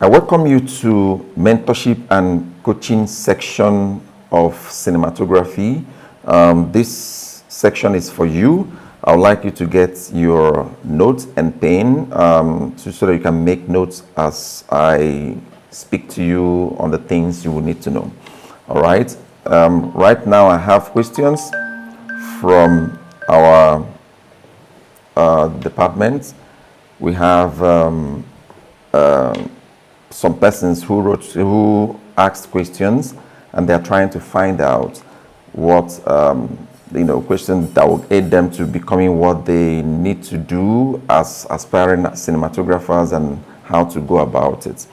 I welcome you to mentorship and coaching section of cinematography. This section is for you. I would like you to get your notes and pen so that you can make notes as I speak to you on the things you will need to know. All right. Right now I have questions from our department. We have some persons who asked questions, and they're trying to find out what questions that will aid them to becoming what they need to do as aspiring cinematographers and how to go about it.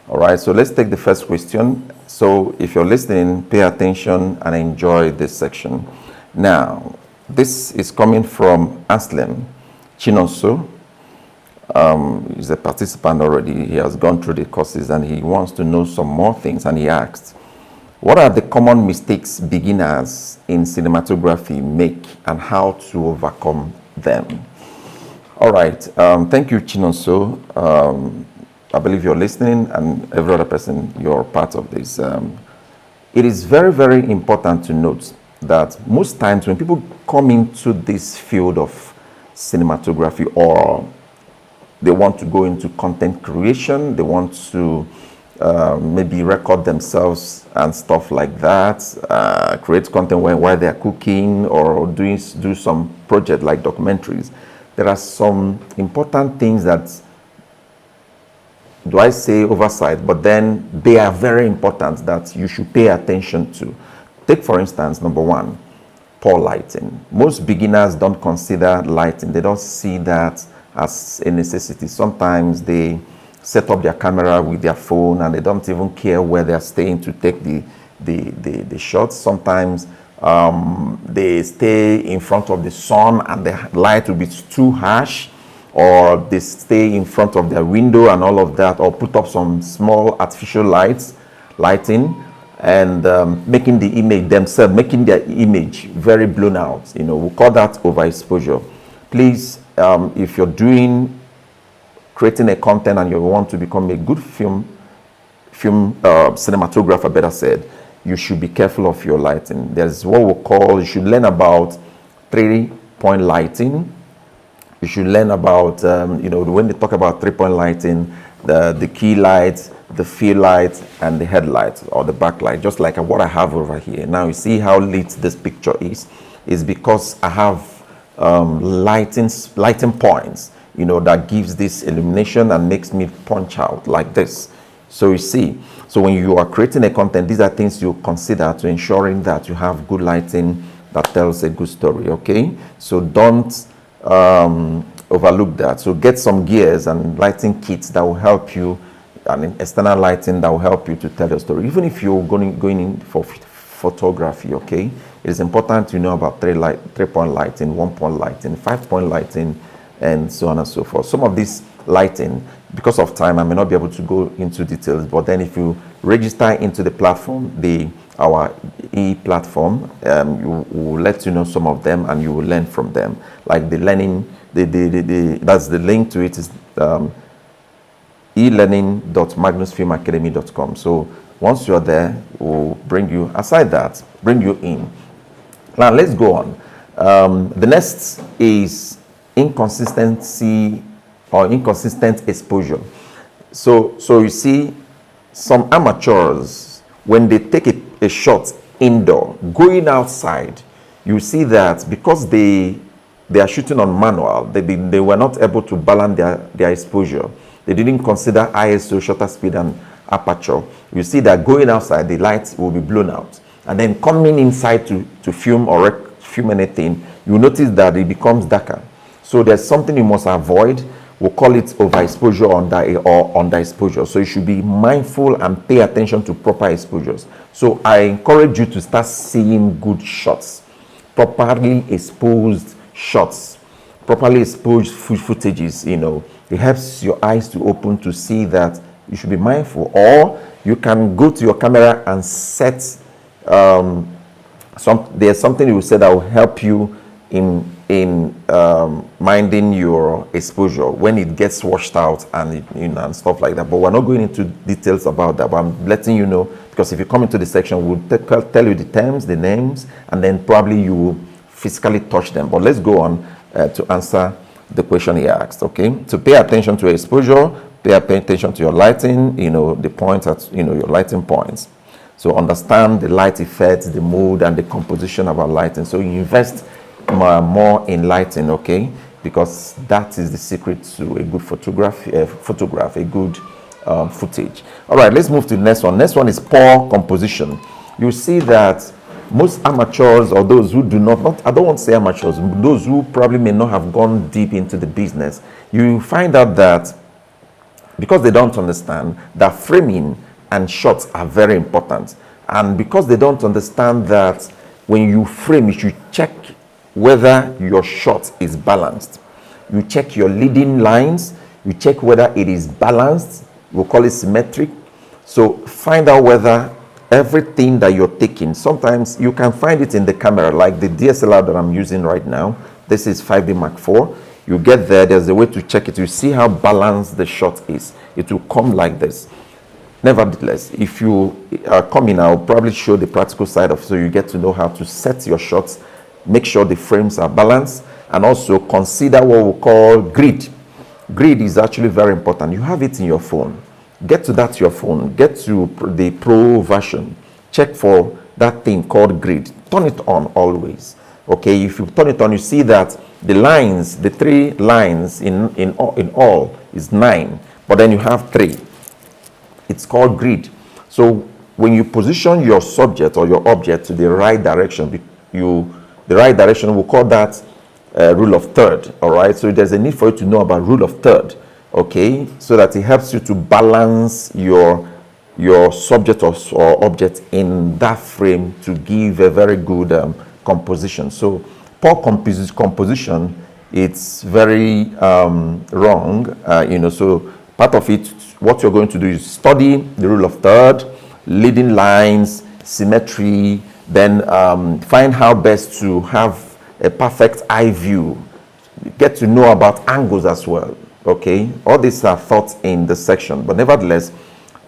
All right, so let's take the first question. So if you're listening, pay attention and enjoy this section. Now, this is coming from Aslam Chinonso. He's a participant already. He has gone through the courses and he wants to know some more things. And he asked, what are the common mistakes beginners in cinematography make and how to overcome them? All right. Thank you, Chinonso. I believe you're listening, and every other person, you're part of this. It is very, very important to note that most times when people come into this field of cinematography, or they want to go into content creation, they want to maybe record themselves and stuff like that, create content while they're cooking or do some project like documentaries. There are some important things that, do I say oversight, but then they are very important that you should pay attention to. Take for instance, number one, poor lighting. Most beginners don't consider lighting. They don't see that as a necessity. Sometimes they set up their camera with their phone and they don't even care where they're staying to take the shots. Sometimes they stay in front of the sun and the light will be too harsh, or they stay in front of their window and all of that, or put up some small artificial lighting, and making the image themselves, making their image very blown out. We call that overexposure. Please, if you're creating a content and you want to become a good film cinematographer, better said, you should be careful of your lighting. There's what we call, you should learn about 3-point lighting. You should learn about, when they talk about 3-point lighting, the key lights, the field lights, and the headlights or the backlight, just like what I have over here. Now you see how lit this picture is because I have lighting points, that gives this illumination and makes me punch out like this. So you see, so when you are creating a content, these are things you consider to ensuring that you have good lighting that tells a good story. Okay, so don't overlook that. So get some gears and lighting kits that will help you, and external lighting that will help you to tell your story. Even if you're going in for photography, okay, it is important to know about 3-point lighting, 1-point lighting, 5-point lighting, and so on and so forth. Some of this lighting, because of time, I may not be able to go into details, but then if you register into the platform, our e-platform, you will let you know some of them and you will learn from them. Like the learning, that's the link to it is elearning.magnusfilmacademy.com. So once you're there, we'll bring you in. Now let's go on. The next is inconsistency or inconsistent exposure. So you see, some amateurs, when they take a shot indoor, going outside, you see that because they are shooting on manual, they were not able to balance their exposure. They didn't consider ISO, shutter speed, and aperture. You see that going outside, the lights will be blown out. And then coming inside to film or film anything, you notice that it becomes darker. So there's something you must avoid. We'll call it overexposure or underexposure. So you should be mindful and pay attention to proper exposures. So I encourage you to start seeing good shots, properly exposed shots, properly exposed footages. It helps your eyes to open to see that you should be mindful. Or you can go to your camera and set there's something you will say that will help you in in minding your exposure when it gets washed out and and stuff like that. But we're not going into details about that. But I'm letting you know, because if you come into the section, we'll tell you the terms, the names, and then probably you will physically touch them. But let's go on to answer the question he asked. Okay, so pay attention to your exposure, pay attention to your lighting, the points at your lighting points. So understand the light effects, the mood, and the composition of our lighting. So you invest more in lighting, okay? Because that is the secret to a good photograph, a good footage. All right, let's move to the next one. Next one is poor composition. You see that most amateurs, or those who do not, I don't want to say amateurs, those who probably may not have gone deep into the business, you find out that because they don't understand that framing and shots are very important. And because they don't understand that when you frame, you should check whether your shot is balanced. You check your leading lines, you check whether it is balanced, we'll call it symmetric. So find out whether everything that you're taking, sometimes you can find it in the camera, like the DSLR that I'm using right now. This is 5D Mark IV. You get there's a way to check it. You see how balanced the shot is. It will come like this. Nevertheless, if you are coming, I'll probably show the practical side of it, so you get to know how to set your shots, make sure the frames are balanced, and also consider what we call grid. Grid is actually very important. You have it in your phone. Get to that your phone. Get to the Pro version. Check for that thing called grid. Turn it on always. Okay, if you turn it on, you see that the lines, the 3 lines in all is 9, but then you have 3. It's called grid. So when you position your subject or your object to the right direction, the right direction, we'll call that rule of third. All right, so there's a need for you to know about rule of third, okay, so that it helps you to balance your subject or object in that frame to give a very good composition. So poor composition, it's very wrong, so part of it, what you're going to do is study the rule of third, leading lines, symmetry, then find how best to have a perfect eye view. Get to know about angles as well, okay? All these are thoughts in the section, but nevertheless,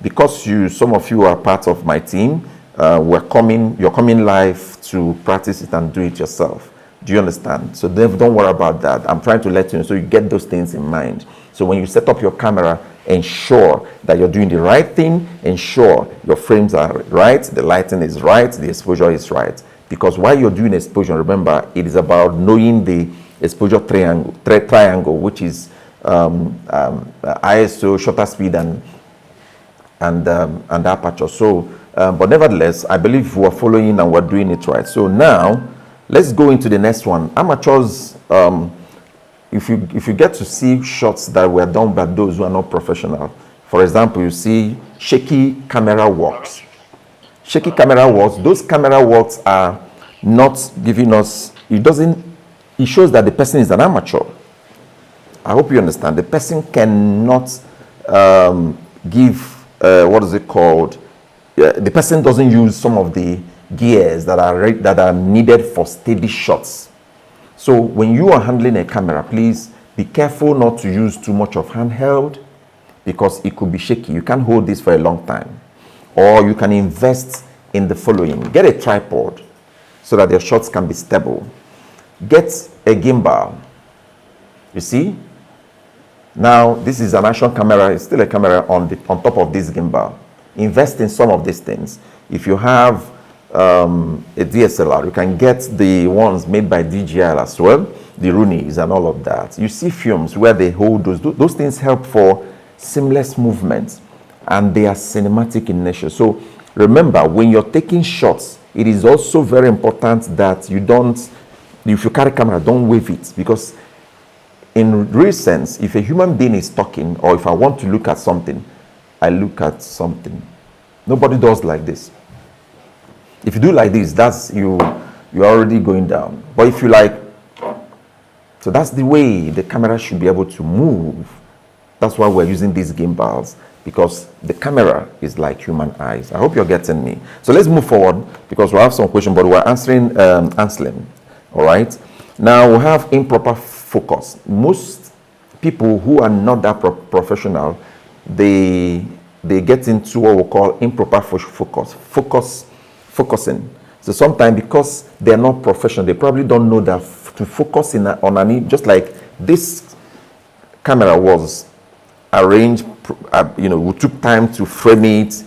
because some of you are part of my team, you're coming live to practice it and do it yourself. Do you understand? So don't worry about that. I'm trying to let you know, so you get those things in mind. So when you set up your camera, ensure that you're doing the right thing, ensure your frames are right, the lighting is right, the exposure is right. Because while you're doing exposure, remember, it is about knowing the exposure triangle, which is ISO, shutter speed, and aperture. So, but nevertheless, I believe we're following and we're doing it right. So now, let's go into the next one. Amateurs, if you get to see shots that were done by those who are not professional, for example, you see shaky camera works. Shaky camera works, those camera works are not giving us, it shows that the person is an amateur. I hope you understand. The person cannot give, what is it called? The person doesn't use some of the gears that are needed for steady shots. So when you are handling a camera, please be careful not to use too much of handheld, because it could be shaky. You can't hold this for a long time. Or you can invest in the following. Get a tripod so that your shots can be stable. Get a gimbal. You see? Now, this is an action camera. It's still a camera on top of this gimbal. Invest in some of these things. If you have a DSLR, you can get the ones made by DJI as well, the Roonies and all of that. You see films where they hold those things help for seamless movements, and they are cinematic in nature. So remember, when you're taking shots, it is also very important that if you carry camera, don't wave it, because in real sense, if a human being is talking, or if I want to look at something, I look at something. Nobody does like this. If you do like this, that's you're already going down. But if you so that's the way the camera should be able to move. That's why we're using these gimbals, because the camera is like human eyes. I hope you're getting me. So let's move forward, because we have some questions, but we're answering Anselm. All right. Now we have improper focus. Most people who are not that professional, they get into what we call improper focusing. So sometimes because they're not professional, they probably don't know that to focus on an, just like this camera was arranged, we took time to frame it,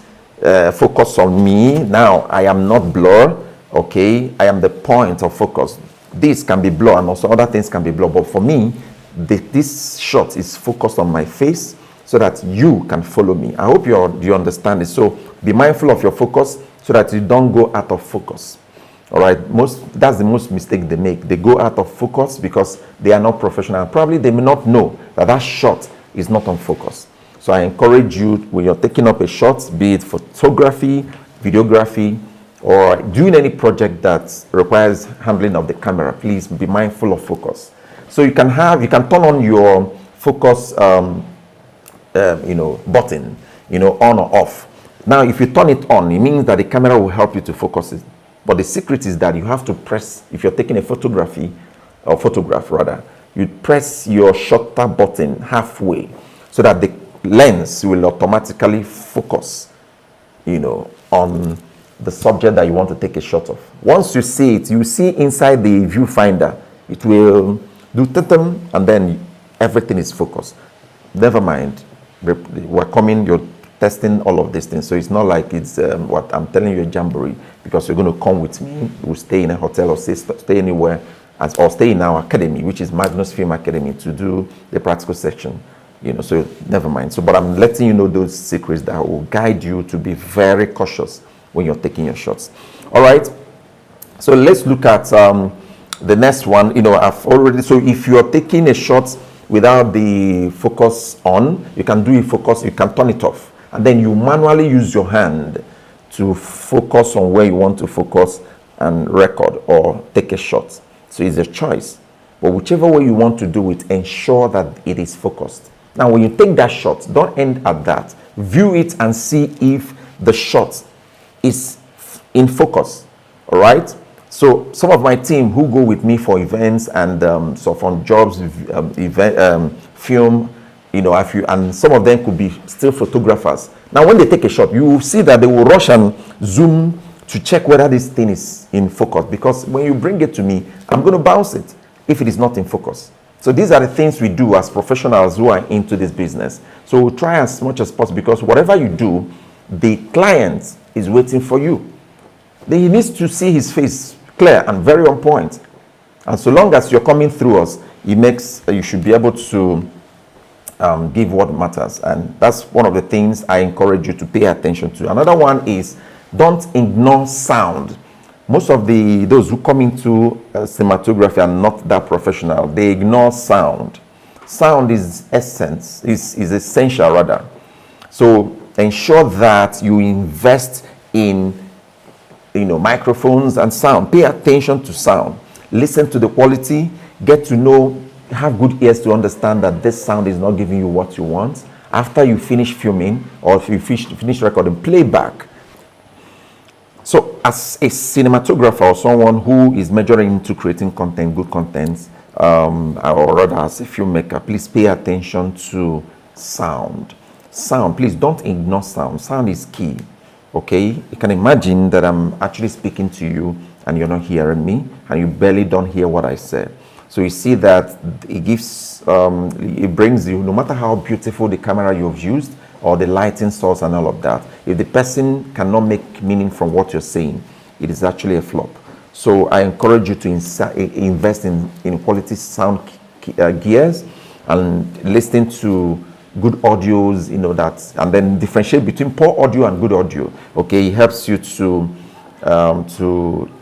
focus on me. Now I am not blur, okay? I am the point of focus. This can be blur and also other things can be blur, but for me, this shot is focused on my face so that you can follow me. I hope you understand it. So be mindful of your focus so that you don't go out of focus. All right, that's the most mistake they make. They go out of focus because they are not professional. Probably they may not know that shot is not on focus. So I encourage you, when you're taking up a shot, be it photography, videography, or doing any project that requires handling of the camera, please be mindful of focus. So you can turn on your focus button, on or off. Now if you turn it on, it means that the camera will help you to focus it. But the secret is that you have to press, if you're taking a photograph rather, you press your shutter button halfway so that the lens will automatically focus, on the subject that you want to take a shot of. Once you see it, you see inside the viewfinder, it will do tatum, and then everything is focused. Never mind, you're testing all of these things, so it's not like it's what I'm telling you, a jamboree, because you're going to come with me. We'll stay in a hotel or stay anywhere, or stay in our academy, which is Magnus Film Academy, to do the practical section. So never mind. So, but I'm letting you know those secrets that will guide you to be very cautious when you're taking your shots. All right. So let's look at the next one. So if you're taking a shot without the focus on, you can do focus. You can turn it off, and then you manually use your hand to focus on where you want to focus and record or take a shot. So it's a choice, but whichever way you want to do it, ensure that it is focused. Now, when you take that shot, don't end at that. View it and see if the shot is in focus. All right. So some of my team who go with me for events and on jobs, film, and some of them could be still photographers. Now, when they take a shot, you will see that they will rush and zoom to check whether this thing is in focus, because when you bring it to me, I'm going to bounce it if it is not in focus. So these are the things we do as professionals who are into this business. So we'll try as much as possible, because whatever you do, the client is waiting for you. Then he needs to see his face clear and very on point. And so long as you're coming through us, you should be able to give what matters. And that's one of the things I encourage you to pay attention to. Another one is, don't ignore sound. Most of those who come into cinematography are not that professional. They ignore sound. Sound is essential rather. So ensure that you invest in microphones and sound. Pay attention to sound. Listen to the quality. Get to know, have good ears to understand that this sound is not giving you what you want. After you finish filming or if you finish recording, play back. So as a cinematographer or someone who is majoring into creating content, good content, or rather as a filmmaker, please pay attention to sound. Sound, please don't ignore sound. Sound is key. Okay, you can imagine that I'm actually speaking to you and you're not hearing me, and you barely don't hear what I said. So you see that it brings you, no matter how beautiful the camera you've used or the lighting source and all of that, if the person cannot make meaning from what you're saying, it is actually a flop. So I encourage you to invest in quality sound gears and listen to good audios, and then differentiate between poor audio and good audio. Okay, it helps you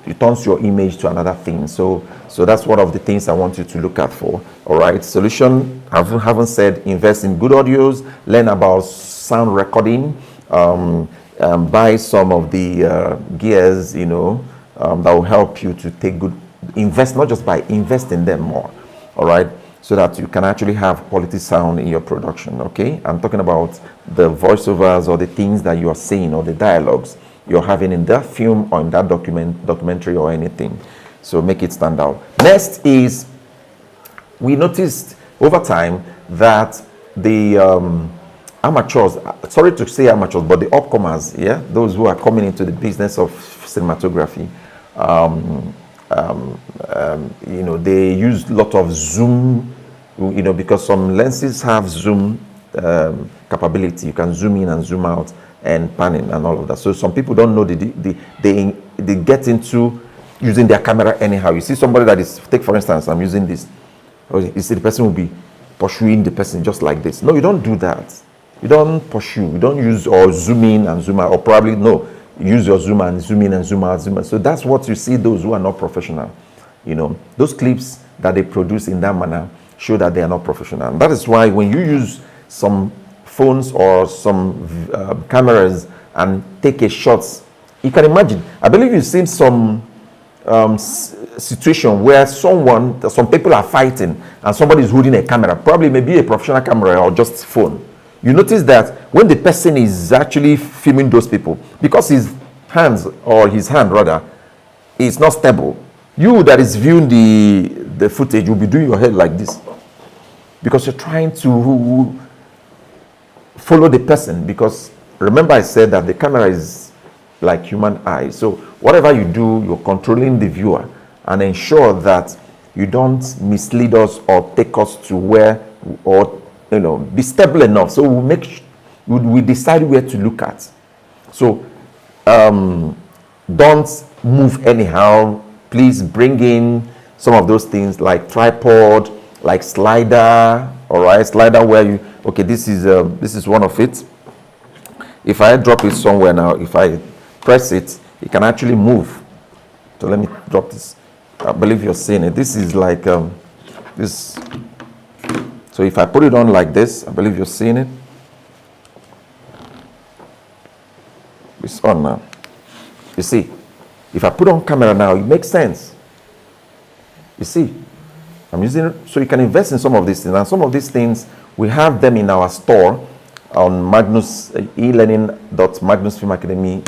it turns your image to another thing. So that's one of the things I want you to look out for. All right, solution, haven't said invest in good audios, learn about sound recording, buy some of the gears, that will help you to take good, invest, not just invest in them more. All right, so that you can actually have quality sound in your production. Okay, I'm talking about the voiceovers or the things that you are saying or the dialogues you're having in that film or in that documentary or anything. So make it stand out. Next is, we noticed over time that the amateurs, sorry to say amateurs, but the upcomers, yeah, those who are coming into the business of cinematography, you know, they use a lot of zoom, you know, because some lenses have zoom capability. You can zoom in and zoom out and panning and all of that. So some people don't know they get into using their camera anyhow. You see somebody that is, take for instance, I'm using this. You see the person will be pursuing the person just like this. No, you don't do that. You don't pursue. You don't use or zoom in and zoom out, or probably no, use your zoom and zoom in and zoom out, zoom out. So that's what you see those who are not professional. You know, those clips that they produce in that manner show that they are not professional. And that is why when you use some phones or some cameras and take a shot, you can imagine. I believe you've seen some situation where some people are fighting and somebody is holding a camera, probably maybe a professional camera or just phone. You notice that when the person is actually filming those people, because his hands, or his hand rather, is not stable, you that is viewing the footage will be doing your head like this, because you're trying to follow the person. Because remember I said that the camera is like human eye. So whatever you do, you're controlling the viewer and ensure that you don't mislead us or take us to where, or you know, be stable enough. So we decide where to look at. So don't move anyhow. Please bring in some of those things like tripod, like slider. All right, slider where you, okay, this is one of it. If I drop it somewhere now, if I press it, it can actually move. So let me drop this. I believe you're seeing it. This is like this. So if I put it on like this, I believe you're seeing it. It's on now. You see, if I put on camera now, it makes sense. You see, I'm using it, so you can invest in some of these things. And some of these things, we have them in our store on Magnus e-learning.magnusfilmacademy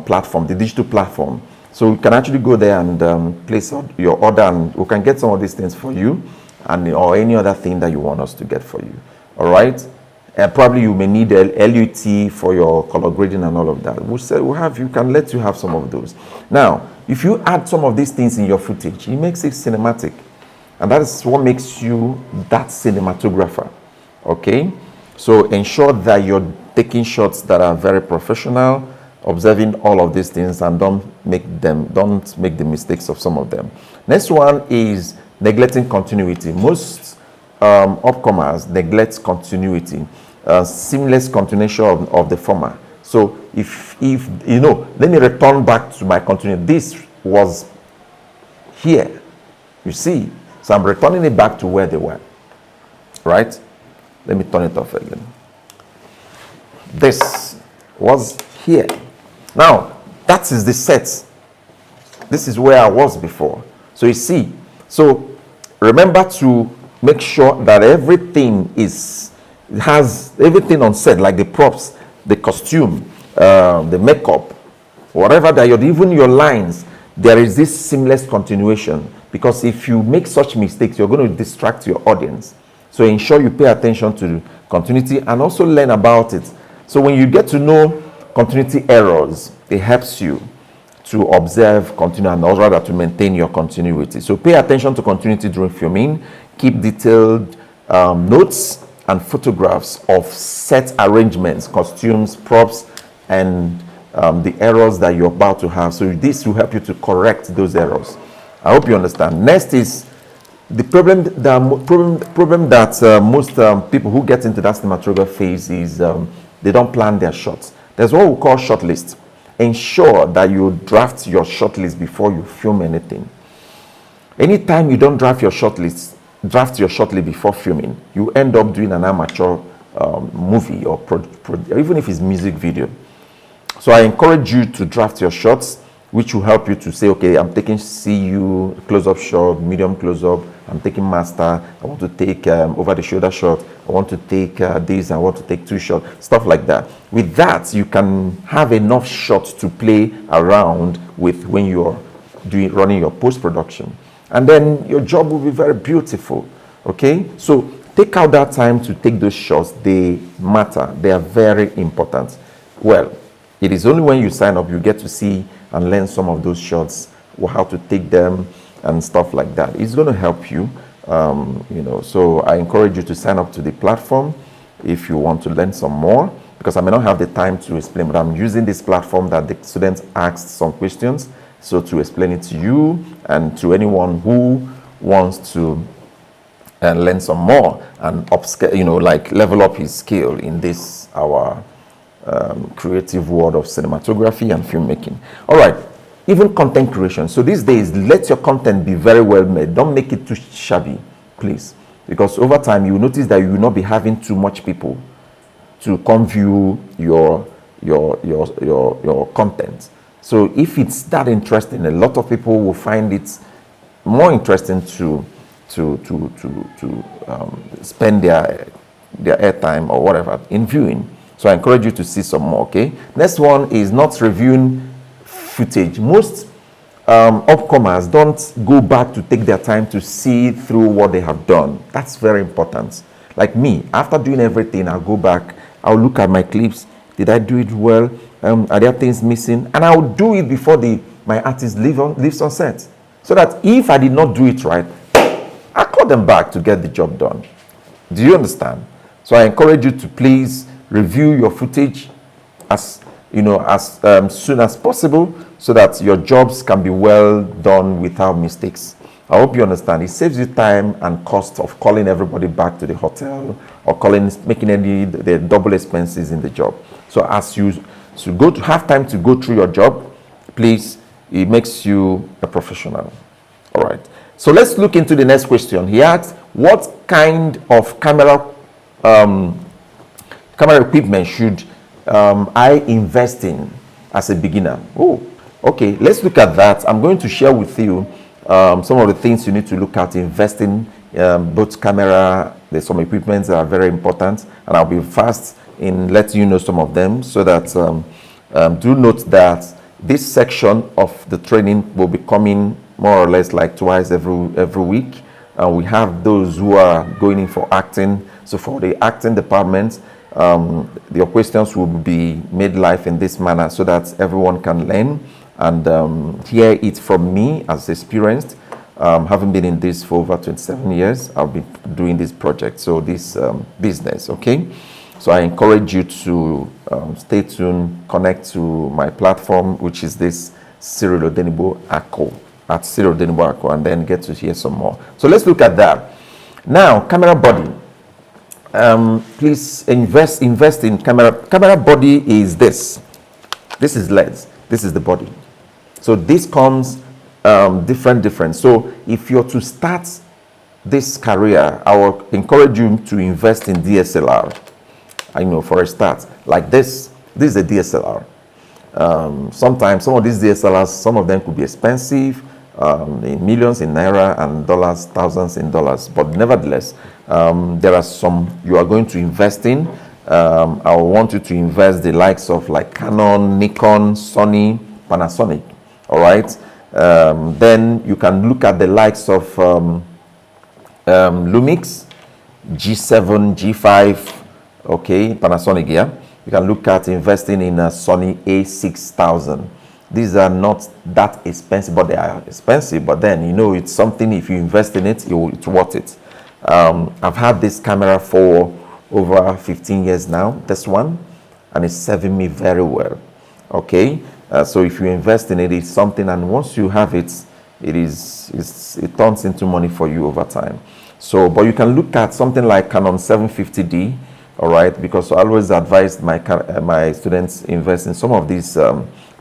platform, the digital platform. So you can actually go there and place your order, and we can get some of these things for you, and or any other thing that you want us to get for you. All right. And probably you may need a LUT for your color grading and all of that. We can let you have some of those. Now, if you add some of these things in your footage, it makes it cinematic. And that is what makes you that cinematographer. Okay? So ensure that you're taking shots that are very professional, observing all of these things, and don't make the mistakes of some of them. Next one is neglecting continuity. Most upcomers neglect continuity. Seamless continuation of the former. So if you know, let me return back to my continuity. This was here, you see. So I'm returning it back to where they were, right? Let me turn it off again. This was here. Now that is the set. This is where I was before. So you see. So remember to make sure that everything has everything on set, like the props, the costume, the makeup, whatever that even your lines, there is this seamless continuation. Because if you make such mistakes, you're going to distract your audience. So ensure you pay attention to continuity and also learn about it. So when you get to know continuity errors, it helps you to observe, continue, and also rather to maintain your continuity. So pay attention to continuity during filming. Keep detailed notes and photographs of set arrangements, costumes, props, and the errors that you're about to have. So this will help you to correct those errors. I hope you understand. Next is the problem that most people who get into that cinematography phase is they don't plan their shots. There's what we call shot list. Ensure that you draft your shot list before you film anything. Anytime you don't draft your shot list before filming, you end up doing an amateur movie or even if it's music video. So I encourage you to draft your shots, which will help you to say, okay, I'm taking CU, close-up shot, medium close-up, I'm taking master, I want to take over-the-shoulder shot, I want to take this, I want to take 2 shots, stuff like that. With that, you can have enough shots to play around with when you're running your post-production. And then your job will be very beautiful, okay? So take out that time to take those shots. They matter. They are very important. Well, it is only when you sign up you get to see and learn some of those shots, how to take them and stuff like that. It's going to help you, so I encourage you to sign up to the platform if you want to learn some more, because I may not have the time to explain, but I'm using this platform that the students asked some questions, so to explain it to you and to anyone who wants to learn some more and upscale, like level up his skill in this, our creative world of cinematography and filmmaking. All right, even content creation. So these days, let your content be very well made. Don't make it too shabby, please, because over time you will notice that you will not be having too much people to come view your content. So if it's that interesting, a lot of people will find it more interesting to spend their airtime or whatever in viewing. So I encourage you to see some more, okay? Next one is not reviewing footage. Most upcomers don't go back to take their time to see through what they have done. That's very important. Like me, after doing everything, I'll go back, I'll look at my clips. Did I do it well? Are there things missing? And I'll do it before my artist leaves on set. So that if I did not do it right, I call them back to get the job done. Do you understand? So I encourage you to please review your footage as soon as possible, so that your jobs can be well done without mistakes. I hope you understand. It saves you time and cost of calling everybody back to the hotel or making the double expenses in the job. So as you have time to go through your job, please, it makes you a professional. All right. So let's look into the next question. He asks, what kind of camera equipment should I invest in as a beginner? Oh, okay. Let's look at that. I'm going to share with you some of the things you need to look at investing, both camera. There's some equipment that are very important, and I'll be fast in letting you know some of them, so that do note that this section of the training will be coming more or less like twice every week. We have those who are going in for acting. So for the acting department, your questions will be made live in this manner, so that everyone can learn and hear it from me as experienced. Having been in this for over 27 years, I'll be doing this project, so this business, okay? So I encourage you to stay tuned, connect to my platform, which is this Cyril Odenibo Ako, at Cyril Odenibo Ako, and then get to hear some more. So let's look at that. Now, camera body. Please invest in camera. Camera body is this. This is lens. This is the body. So this comes different. So if you're to start this career, I will encourage you to invest in DSLR. I know, for a start, like this is a DSLR. Sometimes some of these DSLRs, some of them could be expensive, in millions in naira and dollars, thousands in dollars, but nevertheless, there are some you are going to invest in. I want you to invest the likes of like Canon, Nikon, Sony, Panasonic. All right. Then you can look at the likes of Lumix, G7, G5. Okay, Panasonic. Yeah, you can look at investing in a Sony A6000. These are not that expensive, but they are expensive. But then, it's something, if you invest in it, it's worth it. I've had this camera for over 15 years now, this one, and it's serving me very well. Okay, so if you invest in it, it's something, and once you have it, it turns into money for you over time. So, but you can look at something like Canon 750D, all right, because I always advise my students invest in some of these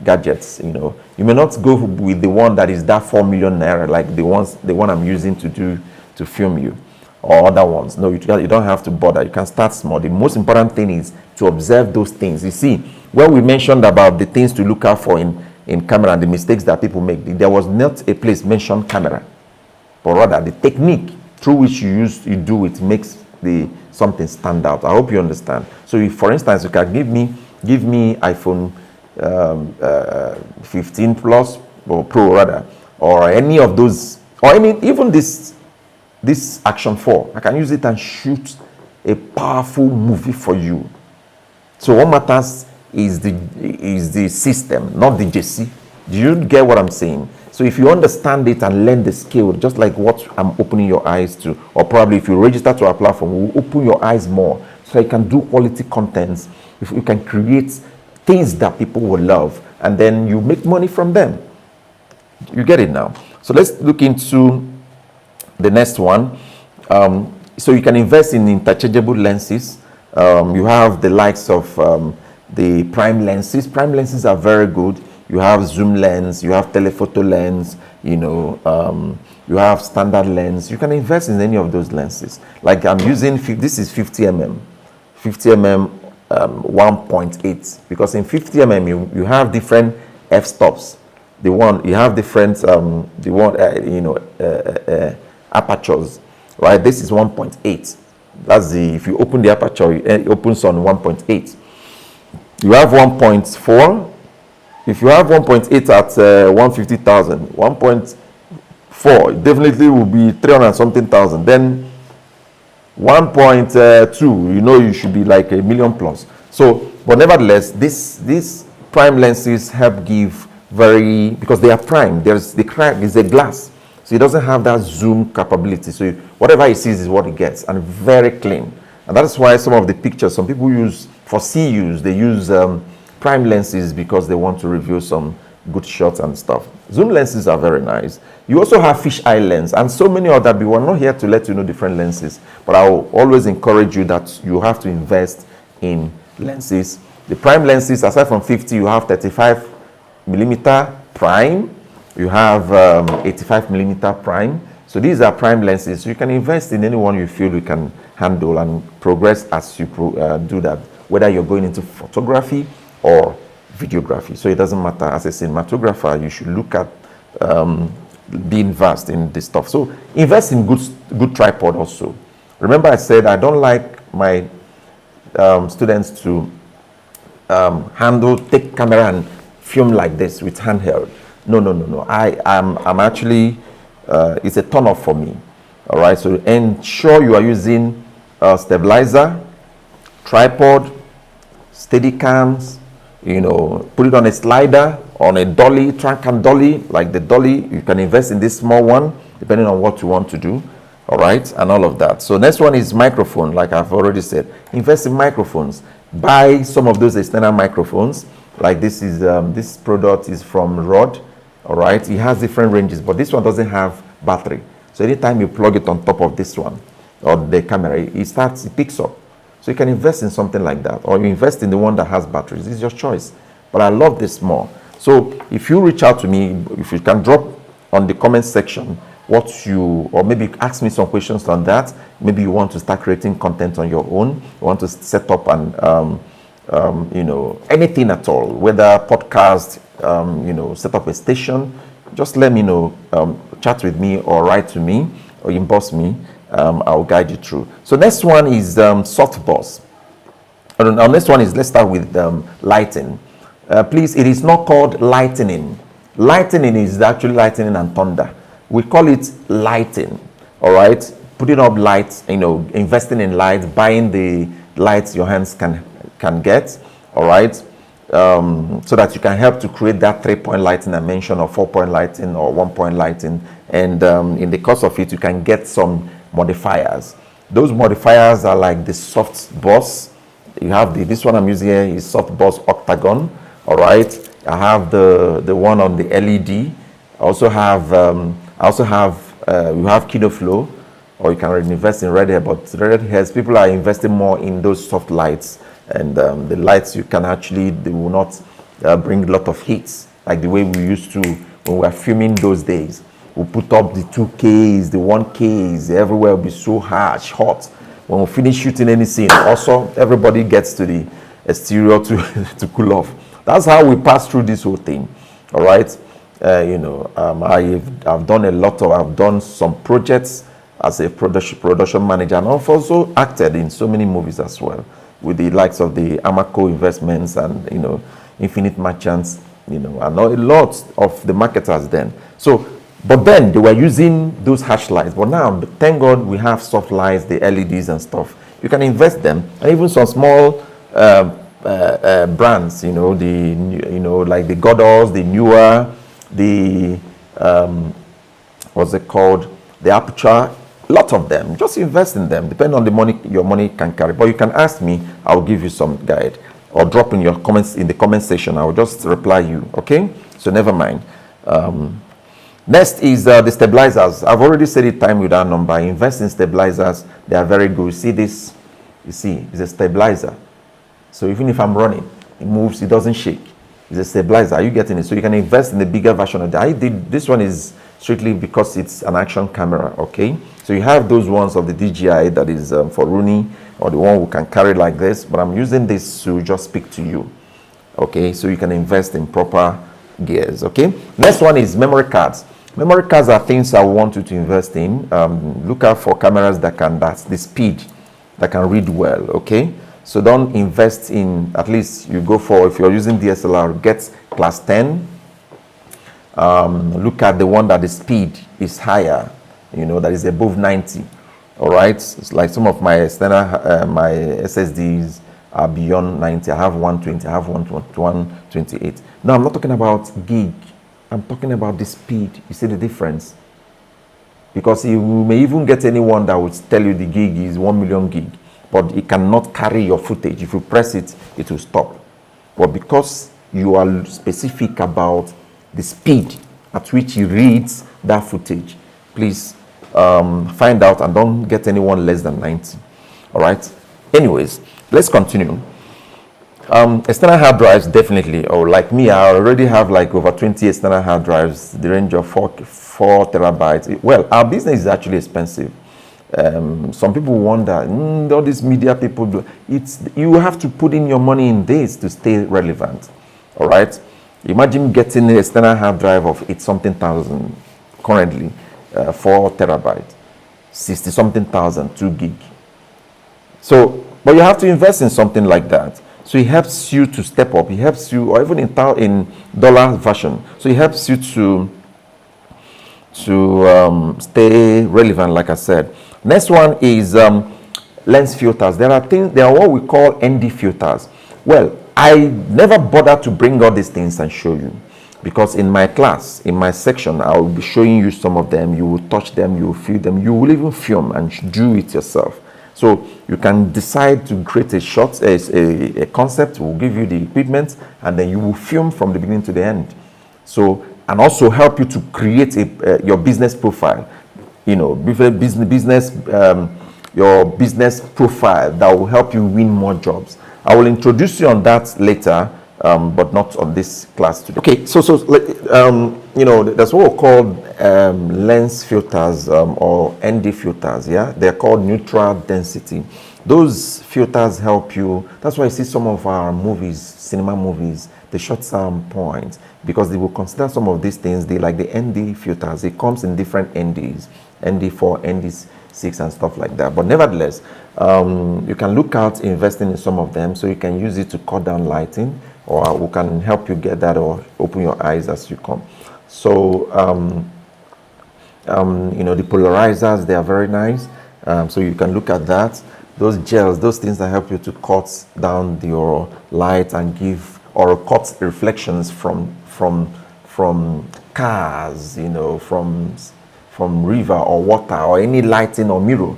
gadgets. You may not go with the one that is that 4 million naira, like the one I'm using to film you, or other ones. No, you don't have to bother. You can start small. The most important thing is to observe those things. You see, when we mentioned about the things to look out for in camera and the mistakes that people make, there was not a place mentioned camera, but rather the technique through which you do it makes something stand out. I hope you understand. So if, for instance, you can give me iPhone 15 Plus or Pro rather, or any of those, or any, even this Action 4, I can use it and shoot a powerful movie for you. So what matters is the system, not the JC. Do you get what I'm saying? So if you understand it and learn the skill, just like what I'm opening your eyes to, or probably if you register to our platform, we'll open your eyes more so you can do quality contents. If you can create things that people will love, and then you make money from them. You get it now? So let's look into the next one. So you can invest in interchangeable lenses. You have the likes of the prime lenses. Prime lenses are very good. You have zoom lens, you have telephoto lens, you have standard lens. You can invest in any of those lenses. Like I'm using, this is 50 mm, 50 mm 1.8, because in 50 mm you have different f-stops. You have different apertures, right? This is 1.8. That's if you open the aperture, it opens on 1.8. You have 1.4. If you have 1.8 at 150,000, 1.4 definitely will be 300 something thousand. Then 1.2, you should be like a million plus. So, but nevertheless, these prime lenses help give because they are prime. The crack is a glass, so it doesn't have that zoom capability. So whatever it sees is what it gets, and very clean. And that's why some of the pictures, some people use for CUs, they use prime lenses because they want to review some good shots and stuff. Zoom lenses are very nice. You also have fisheye lens and so many other. We're not here to let you know different lenses, but I will always encourage you that you have to invest in lenses. The prime lenses, aside from 50, you have 35 millimeter prime, you have 85 millimeter prime. So these are prime lenses. So you can invest in any one you feel you can handle and progress as you do that, whether you're going into photography or videography. So it doesn't matter. As a cinematographer, you should look at being vast in this stuff. So invest in good tripod also. Remember I said I don't like my students to take camera and film like this with handheld. No. I'm actually, it's a turn off for me. All right, so ensure you are using stabilizer, tripod, steady cams, put it on a slider, on a dolly, track and dolly, like the dolly. You can invest in this small one, depending on what you want to do. All right, and all of that. So next one is microphone, like I've already said. Invest in microphones. Buy some of those external microphones. Like this product is from Rode. All right, it has different ranges, but this one doesn't have battery. So anytime you plug it on top of this one, or the camera, it picks up. So you can invest in something like that, or you invest in the one that has batteries. It's your choice. But I love this more. So if you reach out to me, if you can drop on the comment section or maybe ask me some questions on that. Maybe you want to start creating content on your own. You want to set up anything at all, whether podcast, set up a station. Just let me know. Chat with me or write to me or inbox me. I'll guide you through. So next one is softbox. Our next one is, let's start with lighting. Please, it is not called lightning. Lightning is actually lightning and thunder. We call it lighting. All right, putting up lights, investing in lights, buying the lights your hands can get. All right, so that you can help to create that 3-point lighting I mentioned, or 4-point lighting, or 1-point lighting. And in the course of it, you can get some modifiers. Those modifiers are like the soft boss. You have this one I'm using here is soft boss octagon. All right, I have the one on the LED. I also have you have Kino Flow, or you can invest in red hair. But red hairs, people are investing more in those soft lights, and the lights they will not bring a lot of heat like the way we used to when we were filming those days. We'll put up the 2Ks, the 1Ks, everywhere will be so harsh, hot. When we finish shooting any scene, also everybody gets to the exterior to cool off. That's how we pass through this whole thing. All right, I've done some projects as a production manager, and I've also acted in so many movies as well, with the likes of the Amaco Investments and Infinite Merchants, and a lot of the marketers then. So But then they were using those harsh lights. But now, thank God, we have soft lights, the LEDs and stuff. You can invest them, and even some small brands, like the Goddard, the Newer, the what's it called, the Aperture. A lot of them. Just invest in them, depending on the money your money can carry. But you can ask me, I'll give you some guide, or drop in your comments in the comment section. I'll just reply you. Okay, so never mind. Next is the stabilizers. I've already said it time without number. Invest in stabilizers. They are very good. See this? You see, it's a stabilizer. So even if I'm running, it moves, it doesn't shake. It's a stabilizer. Are you getting it? So you can invest in the bigger version of that. I did this one is strictly because it's an action camera. Okay, so you have those ones of the DJI that is for Rooney, or the one who can carry like this. But I'm using this to just speak to you. Okay, so you can invest in proper gears. Okay, next one is memory cards. Memory cards are things I want you to invest in. Look out for cameras that's the speed, that can read well. Okay, so don't invest in, at least you go for, if you're using DSLR, get class 10. Look at the one that the speed is higher, that is above 90. All right, it's like some of my external my SSDs are beyond 90. I have 120, I have 128. No, I'm not talking about gig. I'm talking about the speed. You see the difference? Because you may even get anyone that would tell you the gig is 1 million gig, but it cannot carry your footage. If you press it, it will stop. But because you are specific about the speed at which he reads that footage, please find out and don't get anyone less than 90. All right. Anyways, let's continue. External hard drives, definitely. Or like me, I already have like over 20 external hard drives, the range of 4 terabytes. Well, our business is actually expensive. Some people wonder, all these media people do. You have to put in your money in this to stay relevant. All right. Imagine getting an external hard drive of 8-something thousand currently, 4 terabytes, 60-something thousand, 2 gig. So, but you have to invest in something like that. So it helps you to step up. It helps you, or even in dollar version. So it helps you to stay relevant, like I said. Next one is lens filters. There are what we call ND filters. Well, I never bother to bring all these things and show you, because in my class, in my section, I will be showing you some of them. You will touch them, you will feel them, you will even film and do it yourself. So you can decide to create a shot, a concept. We'll give you the equipment, and then you will film from the beginning to the end. So, and also help you to create your business profile. Your business profile that will help you win more jobs. I will introduce you on that later, but not on this class today. Okay, so that's what we call lens filters or ND filters. Yeah, they're called neutral density. Those filters help you. That's why you see some of our movies, cinema movies, the shots are on point, because they will consider some of these things. They like the ND filters. It comes in different NDs, ND4, ND6, and stuff like that. But nevertheless, you can look at investing in some of them, so you can use it to cut down lighting, or we can help you get that, or open your eyes as you come. So, the polarizers, they are very nice. So you can look at that. Those gels, those things that help you to cut down your light and give, or cut reflections from cars, from river or water or any lighting or mirror,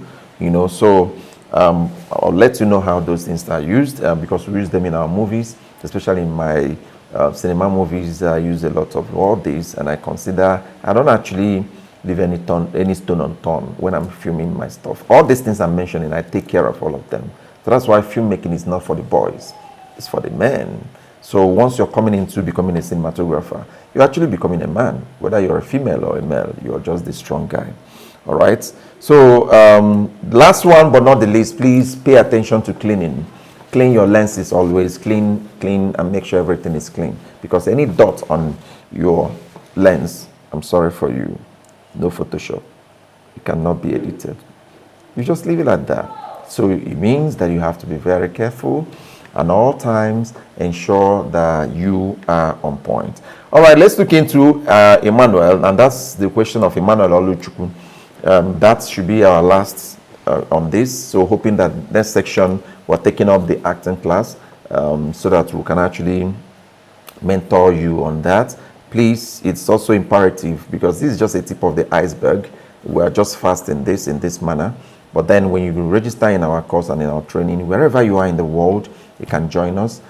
So I'll let you know how those things are used, because we use them in our movies, especially in my cinema movies. I use a lot of all these, and I don't actually leave any stone unturned when I'm filming my stuff. All these things I'm mentioning, I take care of all of them. So that's why filmmaking is not for the boys, it's for the men. So once you're coming into becoming a cinematographer, you're actually becoming a man. Whether you're a female or a male, you're just the strong guy. All right. So last one but not the least, please pay attention to cleaning. Clean your lenses always. Clean, and make sure everything is clean. Because any dot on your lens, I'm sorry for you, no Photoshop. It cannot be edited. You just leave it like that. So it means that you have to be very careful. and all times ensure that you are on point. All right, let's look into Emmanuel, and that's the question of Emmanuel Oluchukwu. That should be our last on this. So hoping that next section we're taking up the acting class so that we can actually mentor you on that. Please, it's also imperative, because this is just a tip of the iceberg. We are just fast in this manner. But then when you register in our course and in our training, wherever you are in the world, you can join us,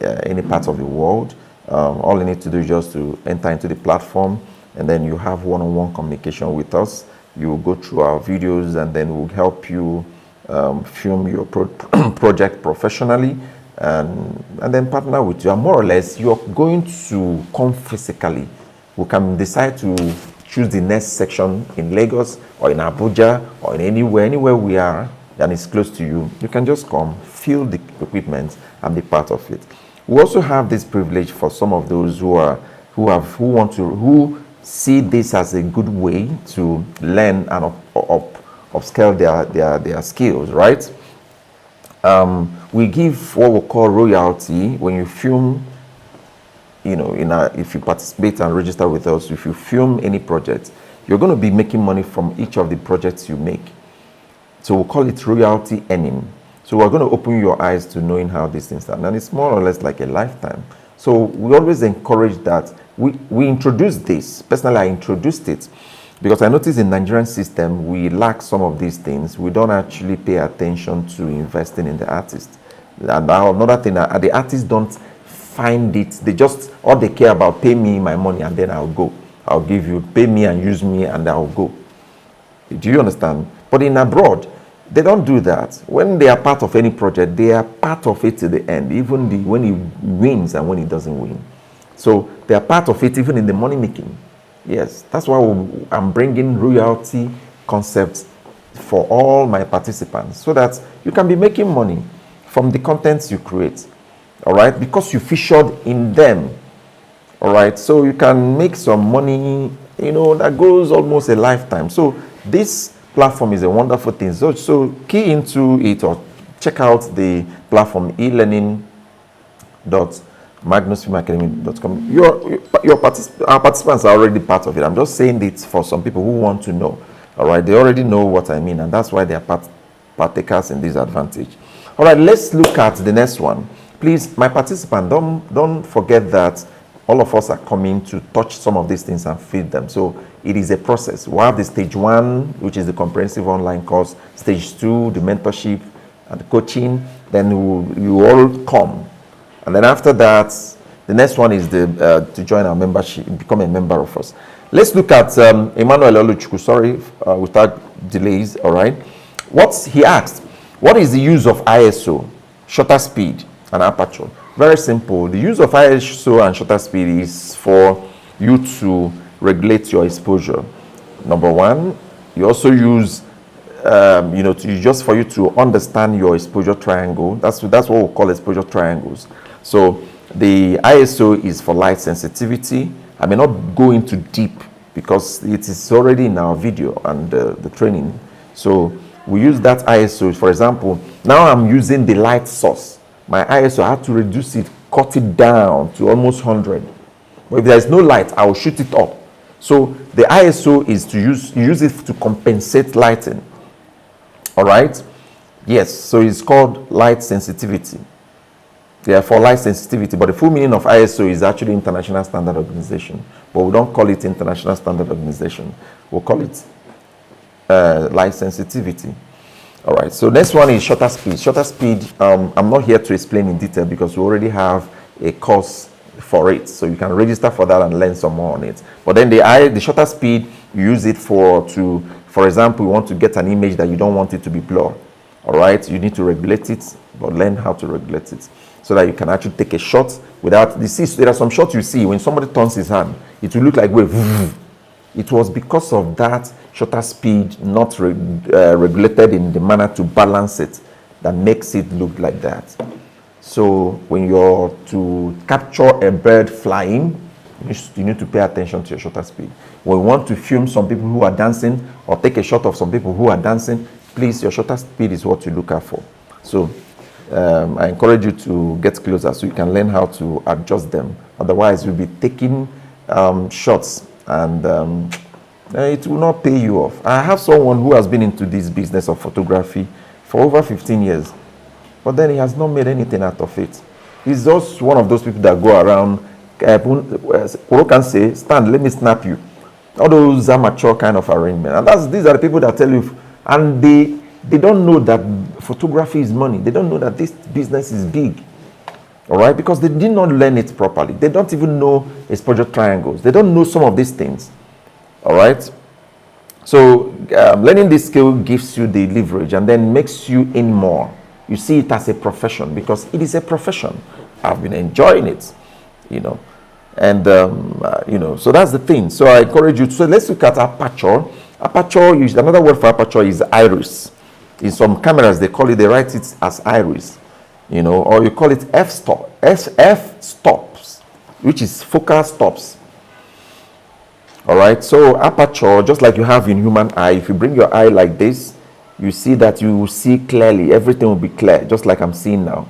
any part of the world. All you need to do is just to enter into the platform, and then you have one-on-one communication with us. You will go through our videos, and then we'll help you film your project professionally, and then partner with you. And more or less, you're going to come physically. We can decide to choose the next section in Lagos or in Abuja or in anywhere we are and it's close to you. You can just come, feel the equipment, and be part of it. We also have this privilege for some of those who see this as a good way to learn and upscale their skills, right? We give what we call royalty when you film. You know, if you participate and register with us, if you film any project, you're going to be making money from each of the projects you make. So we'll call it royalty earning. So we're going to open your eyes to knowing how these things are. And it's more or less like a lifetime. So we always encourage that. We introduce this. Personally, I introduced it because I noticed in the Nigerian system, we lack some of these things. We don't actually pay attention to investing in the artist. And another thing, the artists don't find it. They just, all they care about, pay me my money and then I'll go. I'll give you, pay me and use me and I'll go. Do you understand? But in abroad, they don't do that. When they are part of any project, they are part of it to the end, even when he wins and when he doesn't win. So they are part of it even in the money making. Yes, that's why I'm bringing royalty concepts for all my participants so that you can be making money from the contents you create. All right, because you featured in them. All right, so you can make some money, that goes almost a lifetime. So this platform is a wonderful thing. So key into it or check out the platform elearning.magnusfilmacademy.com. Our participants are already part of it. I'm just saying it for some people who want to know. All right, they already know what I mean, and that's why they are partakers in this advantage. All right, let's look at the next one. Please, my participant, don't forget that all of us are coming to touch some of these things and feed them. So it is a process. We have the stage 1, which is the comprehensive online course. Stage 2, the mentorship and the coaching. Then you all come. And then after that, the next one is to join our membership, become a member of us. Let's look at Emmanuel Oluchukwu. Sorry, without delays, all right. He asked, what is the use of ISO, shutter speed, and aperture? Very simple. The use of ISO and shutter speed is for you to regulate your exposure. Number one, you also use, just for you to understand your exposure triangle. That's what we call exposure triangles. So the ISO is for light sensitivity. I may not go into deep because it is already in our video and the training. So we use that ISO. For example, now I'm using the light source. My ISO, I have to reduce it, cut it down to almost 100. But if there's no light, I will shoot it up. So the ISO is to use it to compensate lighting. All right? Yes, so it's called light sensitivity. Yeah, for light sensitivity. But the full meaning of ISO is actually International Standard Organization. But we don't call it International Standard Organization. We'll call it light sensitivity. All right, so next one is shutter speed. Shutter speed, I'm not here to explain in detail because we already have a course for it. So you can register for that and learn some more on it. But then the shutter speed, you use it for example, you want to get an image that you don't want it to be blurred. All right, you need to regulate it, but learn how to regulate it so that you can actually take a shot without, there are some shots you see when somebody turns his hand, it will look like wave. It was because of that shutter speed not regulated in the manner to balance it that makes it look like that. So when you're to capture a bird flying, you need to pay attention to your shutter speed. When you want to film some people who are dancing or take a shot of some people who are dancing, please, your shutter speed is what you look out for. So I encourage you to get closer so you can learn how to adjust them. Otherwise, you'll be taking shots and it will not pay you off. I have someone who has been into this business of photography for over 15 years, but then he has not made anything out of it. He's just one of those people that go around, Kuro can say, stand, let me snap you. All those amateur kind of arrangement. And these are the people that tell you, and they don't know that photography is money. They don't know that this business is big. All right? Because they did not learn it properly. They don't even know exposure triangles. They don't know some of these things. All right? So learning this skill gives you the leverage and then makes you in more. You see it as a profession because it is a profession. I've been enjoying it, you know. And, you know, so that's the thing. So I encourage you to, so let's look at aperture. Aperture, another word for aperture is iris. In some cameras, they write it as iris, you know, or you call it f stops, which is focal stops. All right, so aperture, just like you have in human eye, if you bring your eye like this, you see that you will see clearly. Everything will be clear, just like I'm seeing now.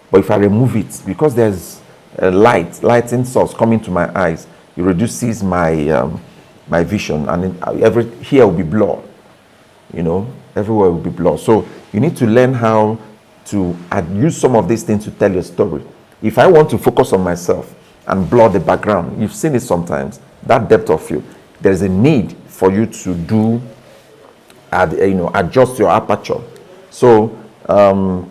But if I remove it, because there's a lighting source coming to my eyes, it reduces my my vision, and here will be blurred. You know, everywhere will be blurred. So you need to learn how to use some of these things to tell your story. If I want to focus on myself and blur the background, you've seen it sometimes, that depth of field, there's a need for you to do, you know, adjust your aperture. So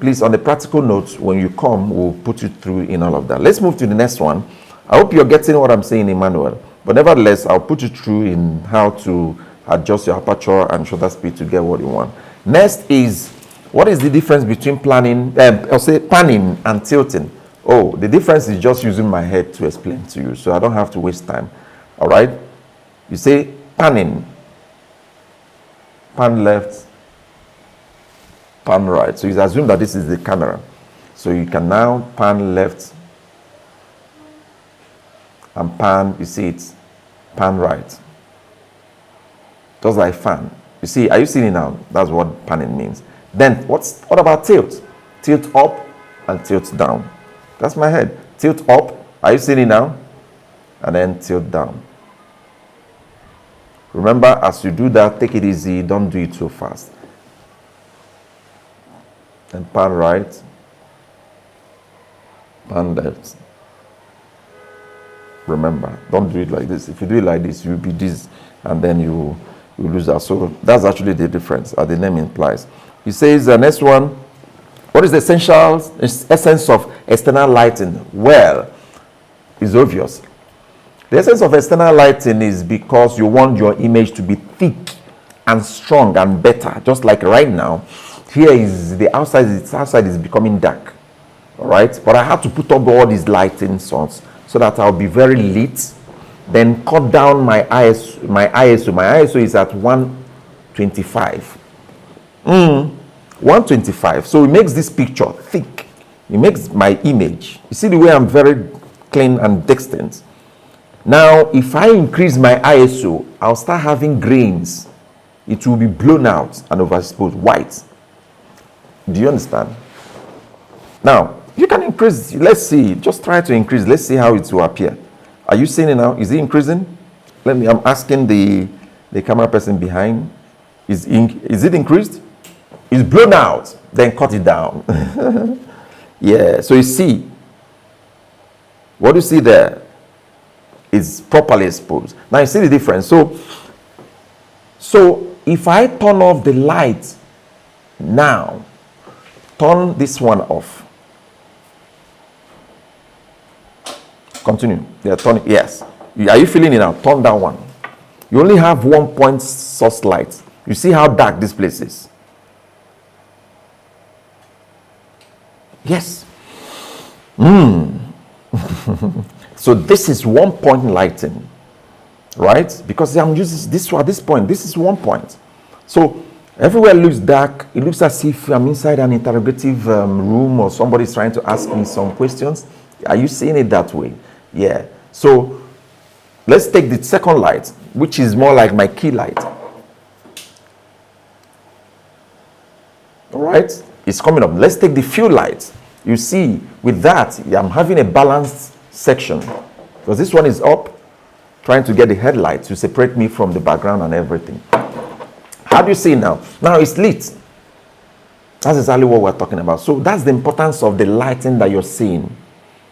please, on the practical notes, when you come, we'll put you through in all of that. Let's move to the next one. I hope you're getting what I'm saying, Emmanuel. But nevertheless, I'll put you through in how to adjust your aperture and shutter speed to get what you want. Next is, what is the difference between panning and tilting? Oh, the difference is just using my head to explain to you, so I don't have to waste time. All right? You say panning, pan left, pan right. So you assume that this is the camera. So you can now pan left and pan, you see it, pan right. Just like fan. You see, are you seeing it now? That's what panning means. Then what about tilt? Tilt up and tilt down. That's my head. Tilt up. Are you seeing it now? And then tilt down. Remember, as you do that, take it easy. Don't do it so fast. And pan right. Pan left. Remember, don't do it like this. If you do it like this, you'll be this, and then you lose that. So that's actually the difference, as the name implies. He says the next one, what is the essence of external lighting? Well, it's obvious. The essence of external lighting is because you want your image to be thick and strong and better. Just like right now, here is the outside is becoming dark. All right, but I have to put up all these lighting sources so that I'll be very lit. Then cut down my ISO. My ISO is at 125. 125. So it makes this picture thick. It makes my image. You see the way I'm very clean and distinct. Now, if I increase my ISO, I'll start having grains. It will be blown out and overexposed white. Do you understand? Now, you can increase. Let's see. Just try to increase. Let's see how it will appear. Are you seeing it now? Is it increasing? I'm asking the camera person behind. Is it increased? It's blown out. Then cut it down. Yeah. So you see, what you see there is properly exposed. Now you see the difference. So if I turn off the light now, turn this one off. Continue. Yeah, turn it. Yes. Are you feeling it now? Turn that one. You only have 1 point source light. You see how dark this place is? Yes. So this is 1 point lighting, right? Because I'm using this at this point. This is 1 point. So everywhere looks dark. It looks as if I'm inside an interrogative room or somebody's trying to ask me some questions. Are you seeing it that way? Yeah. So let's take the second light, which is more like my key light. All right. It's coming up. Let's take the fill light. You see, with that, I'm having a balanced section because this one is up, trying to get the headlights to separate me from the background and everything. How do you see now? Now it's lit. That's exactly what we're talking about. So that's the importance of the lighting that you're seeing.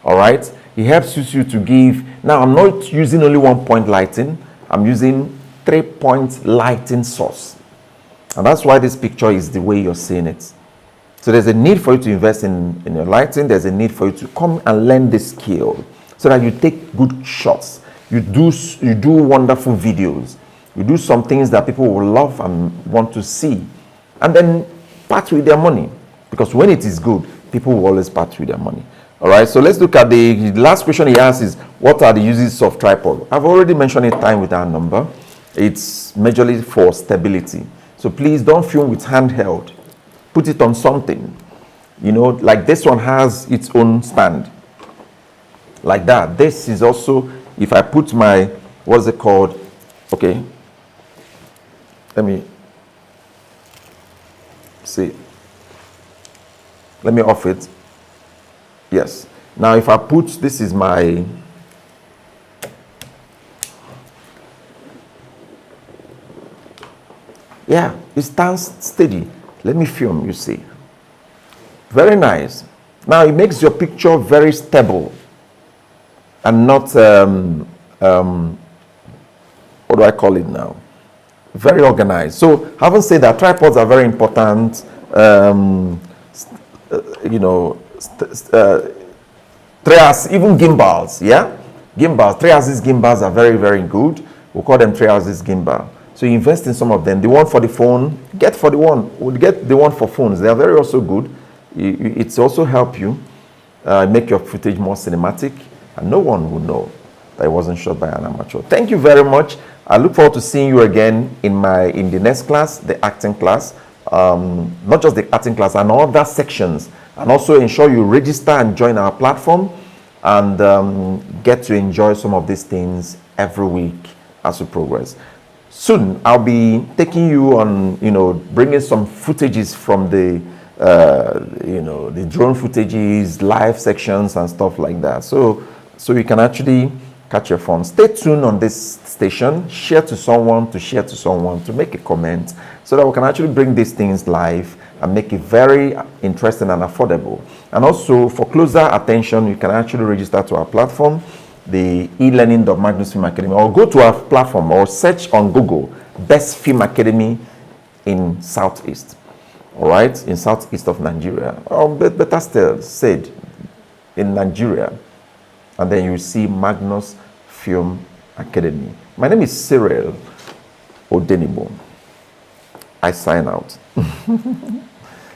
All right. It helps you to give. Now I'm not using only 1-point lighting. I'm using 3-point lighting source. And that's why this picture is the way you're seeing it. So there's a need for you to invest in your lighting. There's a need for you to come and learn this skill so that you take good shots. You do wonderful videos. You do some things that people will love and want to see. And then part with their money. Because when it is good, people will always part with their money. All right, so let's look at the last question he asks is, what are the uses of tripod? I've already mentioned it time with our number. It's majorly for stability. So please don't film with handheld. Put it on something. You know, like this one has its own stand. Like that. This is also, if I put my, what's it called? Okay. Let me see. Let me off it. Yes. Now if I put, this is my, yeah, it stands steady. Let me film, you see. Very nice. Now it makes your picture very stable and not, what do I call it now? Very organized. So having said that, tripods are very important. You know, even gimbals, yeah? Gimbals, 3-axis gimbals are very, very good. We'll call them 3-axis gimbal. So you invest in some of them. The one for the phone, get the one for phones. They are very also good. It's also help you make your footage more cinematic, and no one will know that it wasn't shot by an amateur. Thank you very much. I look forward to seeing you again in the next class, the acting class. Not just the acting class, and other sections. And also ensure you register and join our platform and get to enjoy some of these things every week as we progress. Soon, I'll be taking you on, bringing some footages from the, the drone footages, live sections and stuff like that. So you can actually catch your phone. Stay tuned on this station. Share to someone, to make a comment, so that we can actually bring these things live and make it very interesting and affordable. And also, for closer attention, you can actually register to our platform, the e-learning.magnus Film Academy, or go to our platform or search on Google, Best Film Academy in Southeast. All right, in Southeast of Nigeria, or better still said, in Nigeria. And then you see Magnus Film Academy. My name is Cyril Odenibo. I sign out.